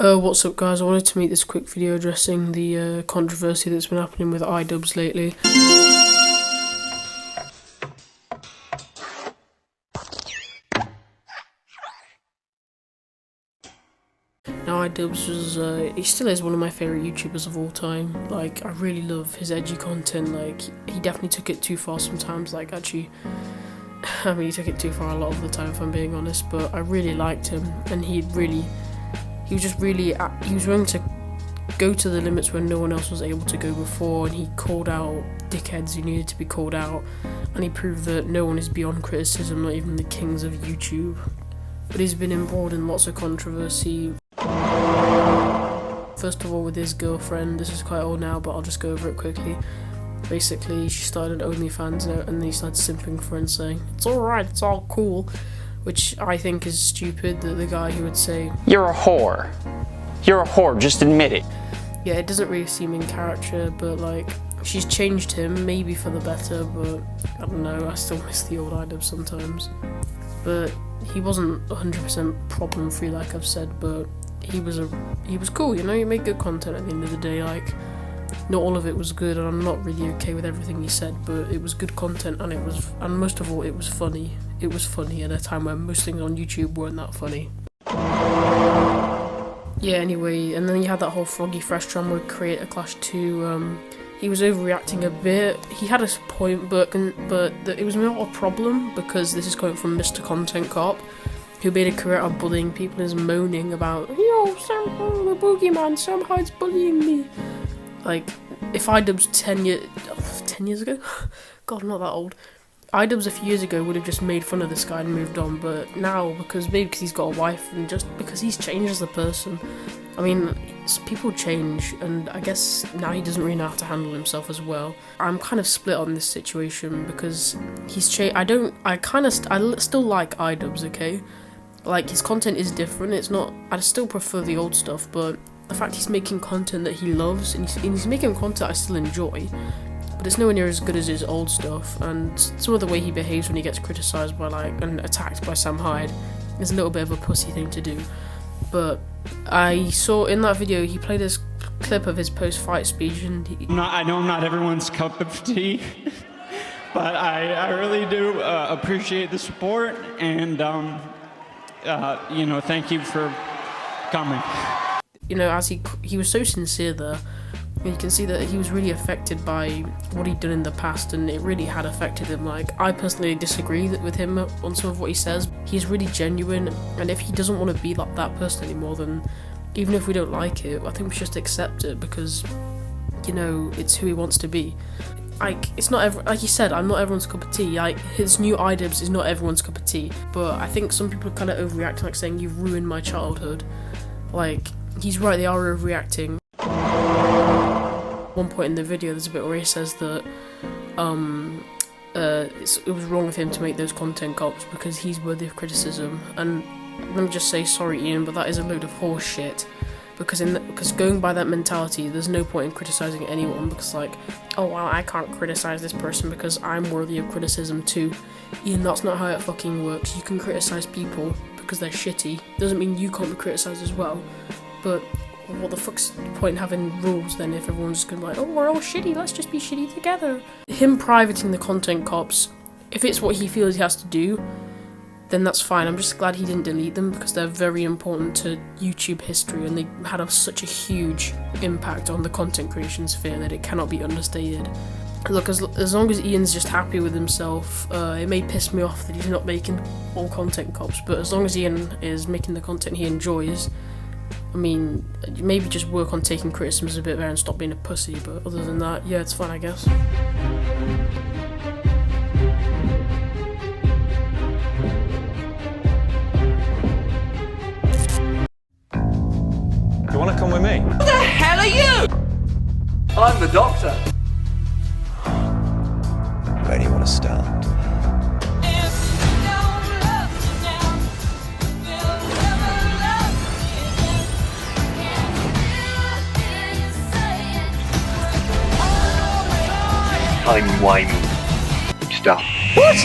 What's up guys, I wanted to make this quick video addressing the controversy that's been happening with IDubbbz lately. Now IDubbbz was, he still is one of my favourite YouTubers of all time. Like, I really love his edgy content. Like, he definitely took it too far sometimes, like actually, I mean he took it too far a lot of the time if I'm being honest, but I really liked him, and he was willing to go to the limits where no one else was able to go before, and he called out dickheads who needed to be called out, and he proved that no one is beyond criticism, not even the kings of YouTube. But he's been embroiled in lots of controversy. First of all, with his girlfriend. This is quite old now, but I'll just go over it quickly. Basically, she started an OnlyFans and then he started simping for her and saying, "It's alright, it's all cool," which I think is stupid, that the guy who would say, "You're a whore. You're a whore, just admit it." Yeah, it doesn't really seem in character, but like, she's changed him, maybe for the better, but I don't know, I still miss the old IDubbbz sometimes. But he wasn't 100% problem free, like I've said, but he was cool, you know, he made good content at the end of the day. Like, not all of it was good, and I'm not really okay with everything he said, but it was good content, and most of all, it was funny. It was funny at a time when most things on YouTube weren't that funny. Yeah, anyway, and then he had that whole Froggy Fresh drama with Creator Clash 2. He was overreacting a bit. He had a point, but it was not a problem, because this is coming from Mr. Content Cop, who made a career out of bullying people and is moaning about, "Yo, the boogeyman somehow is bullying me." Like, if IDubbbz 10 years ago? God, I'm not that old. IDubbbz a few years ago would have just made fun of this guy and moved on, but now, maybe because he's got a wife and just because he's changed as a person. I mean, people change, and I guess now he doesn't really know how to handle himself as well. I'm kind of split on this situation because he's changed. I still like IDubbbz, okay? Like, his content is different. It's not, I still prefer the old stuff, but the fact he's making content that he loves, and he's making content I still enjoy, but it's nowhere near as good as his old stuff. And some of the way he behaves when he gets criticised by, like, and attacked by Sam Hyde is a little bit of a pussy thing to do. But I saw in that video, he played this clip of his post-fight speech, and I know I'm not everyone's cup of tea, but I really do appreciate the support, and you know, thank you for coming. You know, as he was so sincere there, and you can see that he was really affected by what he'd done in the past, and it really had affected him. Like, I personally disagree with him on some of what he says. He's really genuine, and if he doesn't want to be like that person anymore, then even if we don't like it, I think we should just accept it, because, you know, it's who he wants to be. Like, it's not like he said, I'm not everyone's cup of tea. Like, his new IDubbbz is not everyone's cup of tea, but I think some people are kind of overreacting, like saying, "You've ruined my childhood." Like, he's right, they are overreacting. At one point in the video, there's a bit where he says that it was wrong of him to make those content cops because he's worthy of criticism. And let me just say, sorry Ian, but that is a load of horse shit. Because going by that mentality, there's no point in criticising anyone, because like, "Oh well, I can't criticise this person because I'm worthy of criticism too." Ian, that's not how it fucking works. You can criticise people because they're shitty. Doesn't mean you can't be criticised as well. But what the fuck's the point in having rules then if everyone's just gonna be like, "Oh, we're all shitty, let's just be shitty together"? Him privating the content cops, if it's what he feels he has to do, then that's fine. I'm just glad he didn't delete them, because they're very important to YouTube history, and they had such a huge impact on the content creation sphere that it cannot be understated. Look, as long as Ian's just happy with himself, it may piss me off that he's not making all content cops, but as long as Ian is making the content he enjoys, I mean, maybe just work on taking criticisms a bit better and stop being a pussy, but other than that, yeah, it's fine, I guess. You want to come with me? Who the hell are you? I'm the doctor. Where do you want to start? Timey-wimey stuff. What?